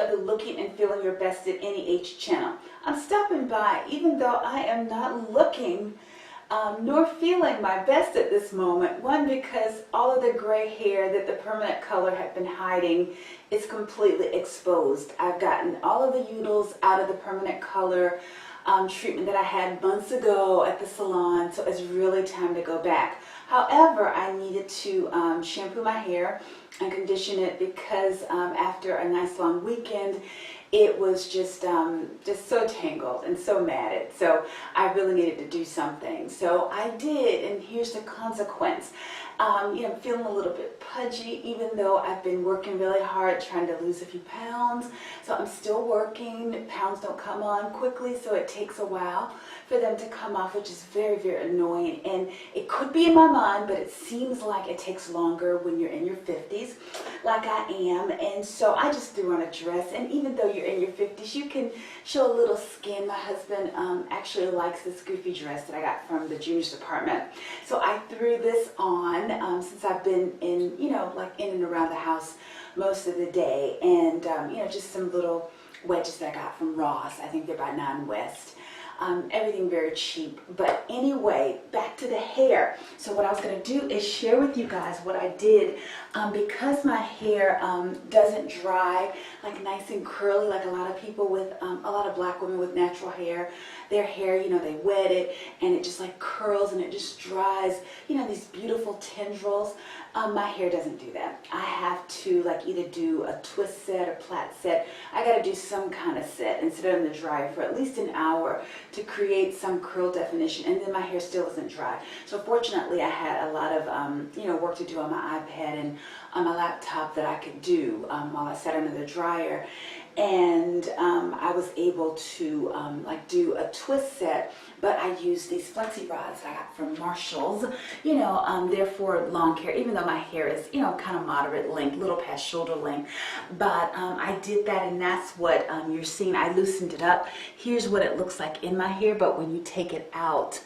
of the Looking and Feeling Your Best at Any Age channel. I'm stopping by even though I am not looking nor feeling my best at this moment. One, because all of the gray hair that the permanent color had been hiding is completely exposed. I've gotten all of the utils out of the permanent color treatment that I had months ago at the salon, so it's really time to go back. However, I needed to shampoo my hair and condition it because after a nice long weekend, it was just so tangled and so matted. So I really needed to do something. So I did, and here's the consequence. Feeling a little bit pudgy, even though I've been working really hard trying to lose a few pounds. So I'm still working. Pounds don't come on quickly, so it takes a while for them to come off, which is very, very annoying. And it could be in my mind, but it seems like it takes longer when you're in your 50s, like I am. And so I just threw on a dress. And even though you're in your 50s, you can show a little skin. My husband actually likes this goofy dress that I got from the juniors department. So I threw this on since I've been in, like in and around the house most of the day. And, just some little wedges that I got from Ross. I think they're by 9 West. Everything very cheap. But anyway, back to the hair. So what I was going to do is share with you guys what I did because my hair doesn't dry like nice and curly like a lot of people with, a lot of black women with natural hair. Their hair, they wet it and it just like curls and it just dries, these beautiful tendrils. My hair doesn't do that. I have to like either do a twist set or plait set. I got to do some kind of set and sit it in the dryer for at least an hour to create some curl definition, and then my hair still isn't dry. So fortunately I had a lot of work to do on my iPad and on my laptop that I could do while I sat under the dryer. And I was able to do a twist set, but I used these flexi rods I got from Marshall's. They're for long hair, even though my hair is, kind of moderate length, little past shoulder length. But I did that, and that's what you're seeing. I loosened it up. Here's what it looks like in my hair, but when you take it out,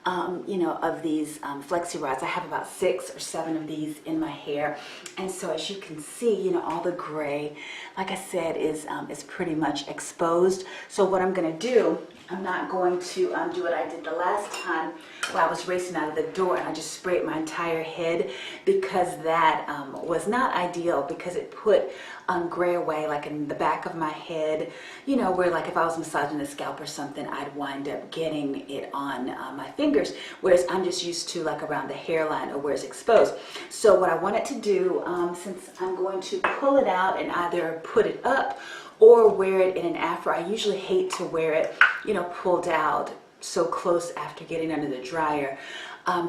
of these flexi rods. I have about 6 or 7 of these in my hair. And so as you can see, all the gray, like I said, is pretty much exposed. So what I'm going to do, I'm not going to do what I did the last time where I was racing out of the door and I just sprayed my entire head, because that was not ideal, because it put gray away like in the back of my head, where like if I was massaging the scalp or something, I'd wind up getting it on my fingers, whereas I'm just used to like around the hairline or where it's exposed. So what I wanted to do, since I'm going to pull it out and either put it up or wear it in an afro, I usually hate to wear it, pulled out so close after getting under the dryer,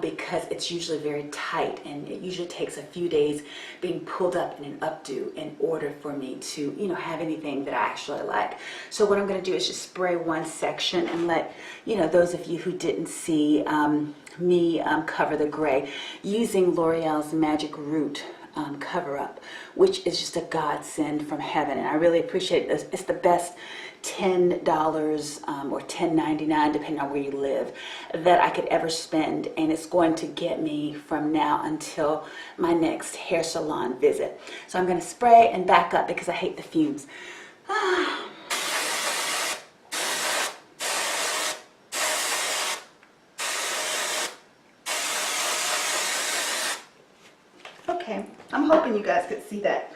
because it's usually very tight, and it usually takes a few days being pulled up in an updo in order for me to, have anything that I actually like. So what I'm going to do is just spray one section and let, those of you who didn't see me cover the gray using L'Oreal's Magic Root cover up, which is just a godsend from heaven, and I really appreciate it. It's the best $10 or $10.99, depending on where you live, that I could ever spend, and it's going to get me from now until my next hair salon visit. So I'm going to spray and back up because I hate the fumes. Okay, I'm hoping you guys could see that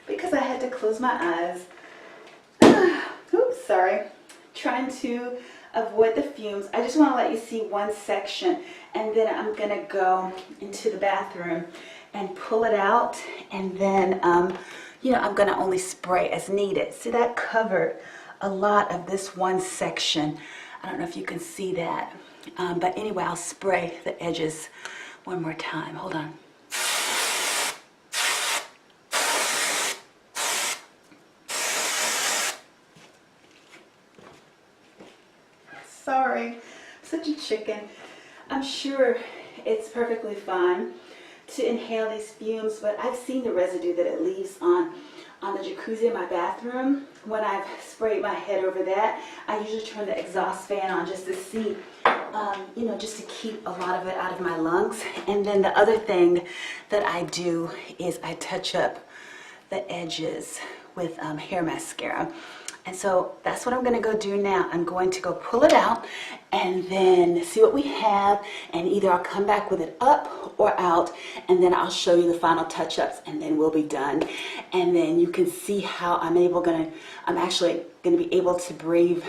because I had to close my eyes. Oops, sorry. Trying to avoid the fumes. I just want to let you see one section, and then I'm going to go into the bathroom and pull it out, and then, I'm going to only spray as needed. See, that covered a lot of this one section. I don't know if you can see that, but anyway, I'll spray the edges one more time. Hold on. Sorry, such a chicken. I'm sure it's perfectly fine to inhale these fumes, but I've seen the residue that it leaves on the jacuzzi in my bathroom. When I've sprayed my head over that, I usually turn the exhaust fan on just to see, just to keep a lot of it out of my lungs. And then the other thing that I do is I touch up the edges with hair mascara. And so that's what I'm going to go do now. I'm going to go pull it out and then see what we have, and either I'll come back with it up or out, and then I'll show you the final touch-ups, and then we'll be done. And then you can see how I'm actually going to be able to breathe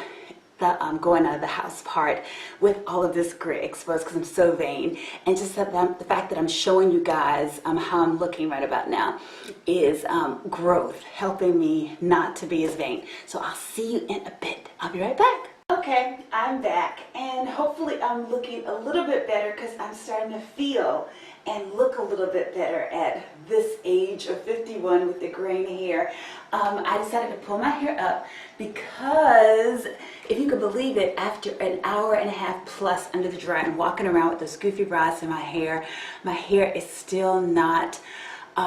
the going out of the house part with all of this gray exposed, because I'm so vain. And just the fact that I'm showing you guys how I'm looking right about now is growth, helping me not to be as vain. So I'll see you in a bit. I'll be right back. Okay, I'm back, and hopefully I'm looking a little bit better, because I'm starting to feel and look a little bit better at this age of 51 with the graying hair. I decided to pull my hair up because, if you could believe it, after an hour and a half plus under the dryer and walking around with those goofy rods in my hair is still not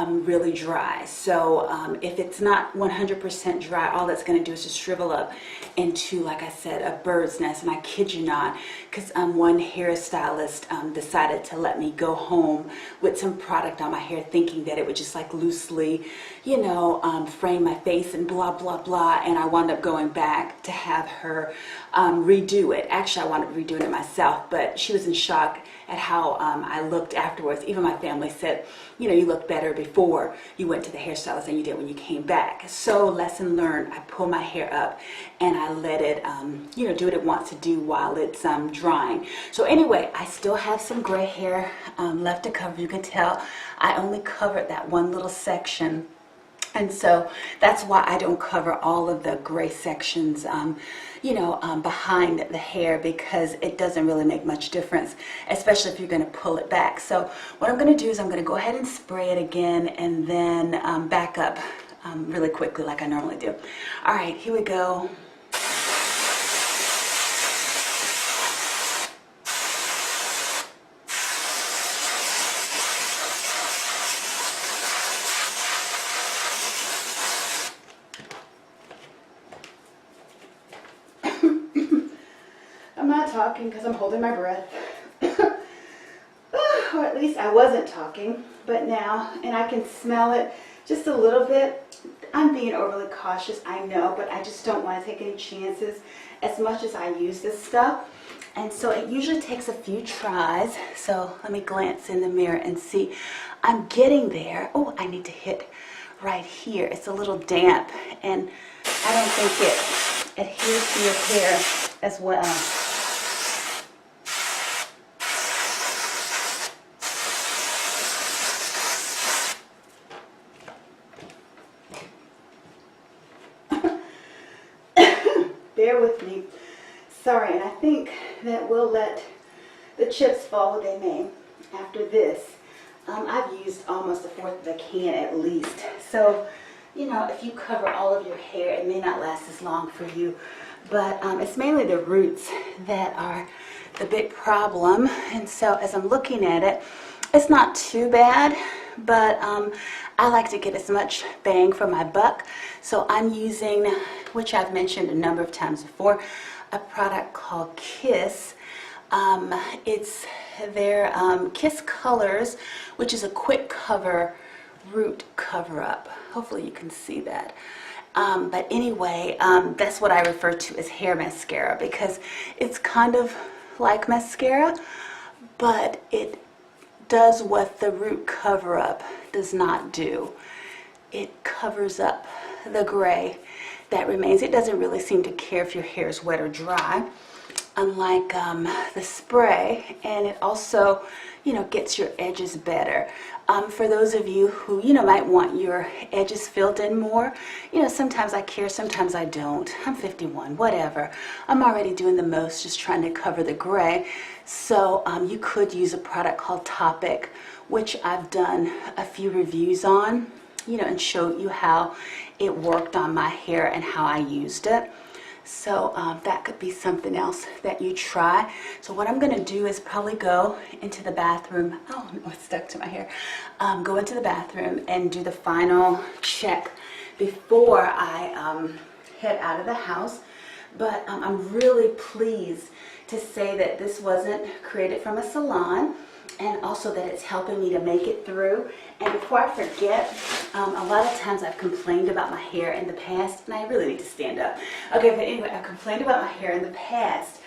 really dry. So if it's not 100% dry, all that's going to do is just shrivel up into, like I said, a bird's nest. And I kid you not, because one hairstylist decided to let me go home with some product on my hair, thinking that it would just like loosely, you know, frame my face and blah blah blah. And I wound up going back to have her redo it. Actually, I wound up redoing it myself, but she was in shock at how I looked afterwards. Even my family said, you know, you look better before you went to the hairstylist than you did when you came back. So lesson learned. I pull my hair up and I let it, you know, do what it wants to do while it's drying. So anyway, I still have some gray hair left to cover. You can tell I only covered that one little section. And so that's why I don't cover all of the gray sections, you know, behind the hair, because it doesn't really make much difference, especially if you're going to pull it back. So what I'm going to do is I'm going to go ahead and spray it again, and then back up really quickly like I normally do. All right, here we go. I'm not talking because I'm holding my breath. Or at least I wasn't talking, but now, and I can smell it just a little bit. I'm being overly cautious, I know, but I just don't want to take any chances as much as I use this stuff. And so it usually takes a few tries. So let me glance in the mirror and see. I'm getting there. Oh, I need to hit right here. It's a little damp, and I don't think it adheres to your hair as well. Bear with me. Sorry, and I think that we'll let the chips fall where they may after this. I've used almost a fourth of a can at least. So, you know, if you cover all of your hair, it may not last as long for you. But it's mainly the roots that are the big problem. And so as I'm looking at it, it's not too bad, but I like to get as much bang for my buck. So I'm using, which I've mentioned a number of times before, a product called Kiss. It's their Kiss Colors, which is a quick cover root cover up. Hopefully you can see that. But anyway, that's what I refer to as hair mascara, because it's kind of like mascara, but it does what the root cover up does not do. It covers up the gray that remains. It doesn't really seem to care if your hair is wet or dry, unlike the spray. And it also, you know, gets your edges better. For those of you who, you know, might want your edges filled in more, you know, sometimes I care, sometimes I don't. I'm 51, whatever. I'm already doing the most, just trying to cover the gray. So you could use a product called Topic, which I've done a few reviews on, you know, and showed you how it worked on my hair and how I used it. So that could be something else that you try. So what I'm going to do is probably go into the bathroom. Oh, no, it's stuck to my hair. Go into the bathroom and do the final check before I head out of the house. But I'm really pleased to say that this wasn't created from a salon. and also that it's helping me to make it through. And before I forget, a lot of times I've complained about my hair in the past, and I really need to stand up. Okay, but anyway, I've complained about my hair in the past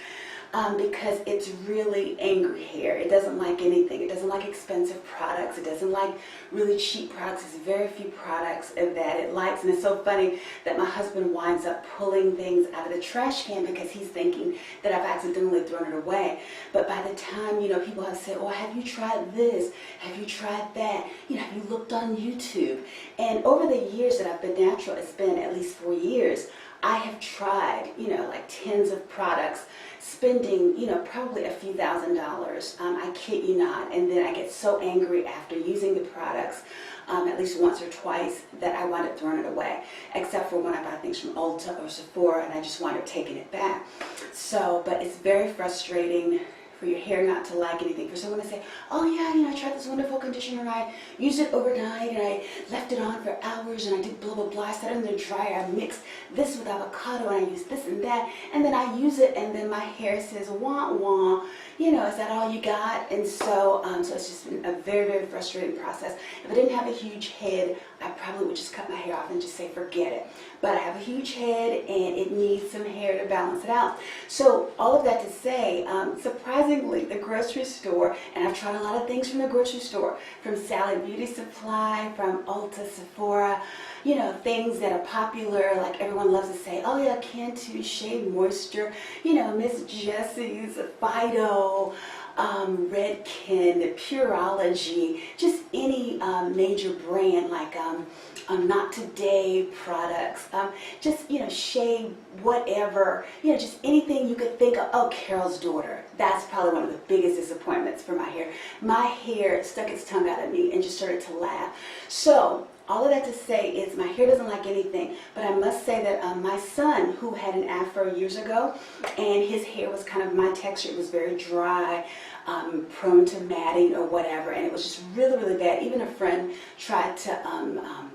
because it's really angry hair. It doesn't like anything. It doesn't like expensive products. It doesn't like really cheap products. There's very few products that it likes. And it's so funny that my husband winds up pulling things out of the trash can because he's thinking that I've accidentally thrown it away. But by the time, you know, people have said, oh, have you tried this? Have you tried that? You know, have you looked on YouTube? And over the years that I've been natural, it's been at least 4 years, I have tried, you know, like tens of products, spending, you know, probably a few $1,000s. I kid you not. And then I get so angry after using the products, at least once or twice, that I wind up throwing it away. Except for when I buy things from Ulta or Sephora and I just wind up taking it back. So, but it's very frustrating for your hair not to like anything. For someone to say, oh yeah, you know, I tried this wonderful conditioner and I used it overnight and I left it on for hours and I did blah, blah, blah. I set it in the dryer, I mixed this with avocado and I used this and that. And then I use it and then my hair says, wah, wah. You know, is that all you got? And so, so it's just been a very, very frustrating process. If I didn't have a huge head, I probably would just cut my hair off and just say, forget it. But I have a huge head and it needs some hair to balance it out. So all of that to say, surprisingly, the grocery store, and I've tried a lot of things from the grocery store, from Sally Beauty Supply, from Ulta, Sephora, you know, things that are popular, like everyone loves to say, oh yeah, Cantu, Shea Moisture, you know, Miss Jessie's, Fido, Redken, Pureology, just any major brand like Not Today products, just, you know, Shea, whatever, you know, just anything you could think of. Oh, Carol's Daughter. That's probably one of the biggest disappointments for my hair. My hair stuck its tongue out at me and just started to laugh. So, all of that to say is my hair doesn't like anything, but I must say that my son, who had an afro years ago, and his hair was kind of my texture, it was very dry, prone to matting or whatever, and it was just really, really bad. Even a friend tried to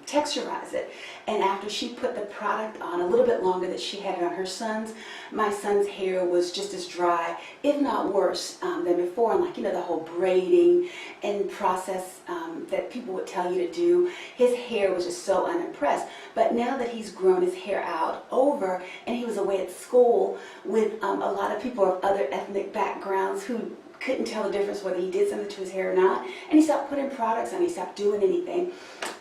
texturize it, and after she put the product on a little bit longer that she had it on her son's, my son's hair was just as dry, if not worse, than before. And like, you know, the whole braiding and process that people would tell you to do, his hair was just so unimpressed. But now that he's grown his hair out over, and he was away at school with a lot of people of other ethnic backgrounds who couldn't tell the difference whether he did something to his hair or not, and he stopped putting products on, he stopped doing anything.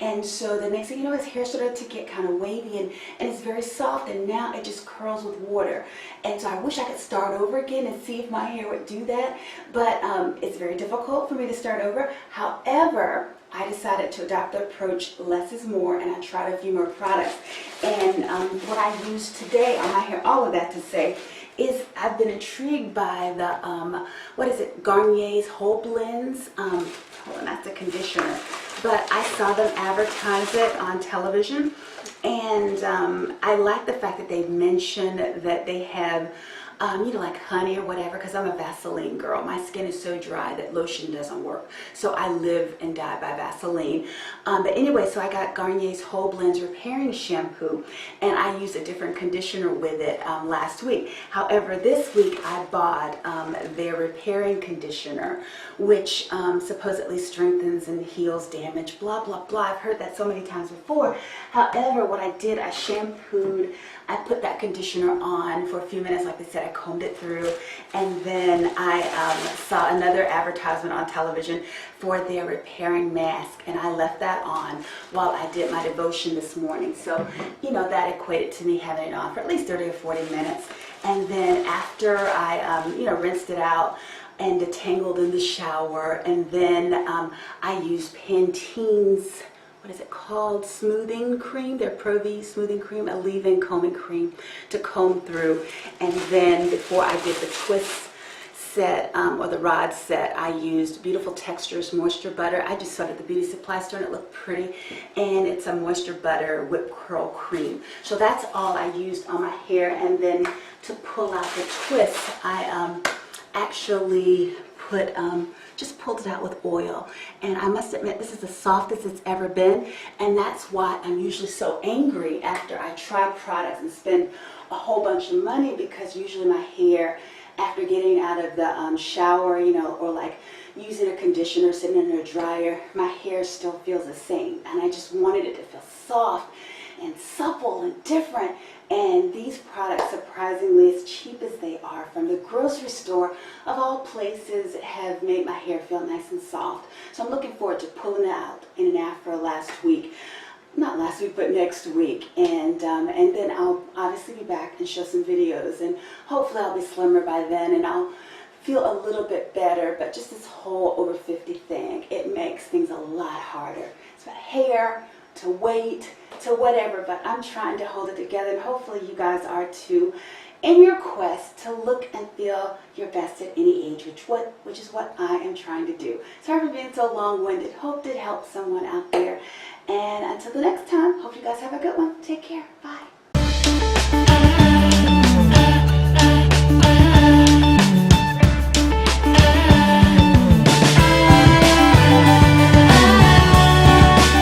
And so the next thing you know, his hair started to get kind of wavy and it's very soft, and now it just curls with water. And so I wish I could start over again and see if my hair would do that, but it's very difficult for me to start over. However, I decided to adopt the approach less is more, and I tried a few more products. And what I used today on my hair, all of that to say, is I've been intrigued by the, what is it, Garnier's Whole Blends. Hold on, that's a conditioner. But I saw them advertise it on television, and I like the fact that they mention that they have you know, like honey or whatever, because I'm a Vaseline girl. My skin is so dry that lotion doesn't work. So I live and die by Vaseline. But anyway, so I got Garnier's Whole Blends Repairing Shampoo, and I used a different conditioner with it last week. However, this week I bought their repairing conditioner, which supposedly strengthens and heals damage, blah, blah, blah. I've heard that so many times before. However, what I did, I shampooed, I put that conditioner on for a few minutes, like they said, I combed it through, and then I saw another advertisement on television for their repairing mask, and I left that on while I did my devotion this morning. So, you know, that equated to me having it on for at least 30 or 40 minutes. And then after I, you know, rinsed it out and detangled in the shower, and then I used Pantene's, what is it called, smoothing cream, their Pro-V smoothing cream, a leave-in combing cream to comb through. And then before I did the twist set, or the rod set, I used Beautiful Textures Moisture Butter. I just saw it at the beauty supply store and it looked pretty. And it's a Moisture Butter Whip Curl Cream. So that's all I used on my hair. And then to pull out the twist, I actually put, just pulled it out with oil. And I must admit, this is the softest it's ever been. And that's why I'm usually so angry after I try products and spend a whole bunch of money, because usually my hair, after getting out of the shower, you know, or like using a conditioner, sitting in a dryer, my hair still feels the same. And I just wanted it to feel soft and supple and different. And these products, surprisingly, as cheap as they are, from the grocery store of all places, have made my hair feel nice and soft. So I'm looking forward to pulling it out in an afro last week. Not last week, but next week. And then I'll obviously be back and show some videos. And hopefully I'll be slimmer by then and I'll feel a little bit better. But just this whole over 50 thing, it makes things a lot harder. It's about hair, to weight, to whatever, but I'm trying to hold it together, and hopefully you guys are too, in your quest to look and feel your best at any age, which is what I am trying to do. Sorry for being so long-winded. Hope it helped someone out there. And until the next time, hope you guys have a good one. Take care. Bye.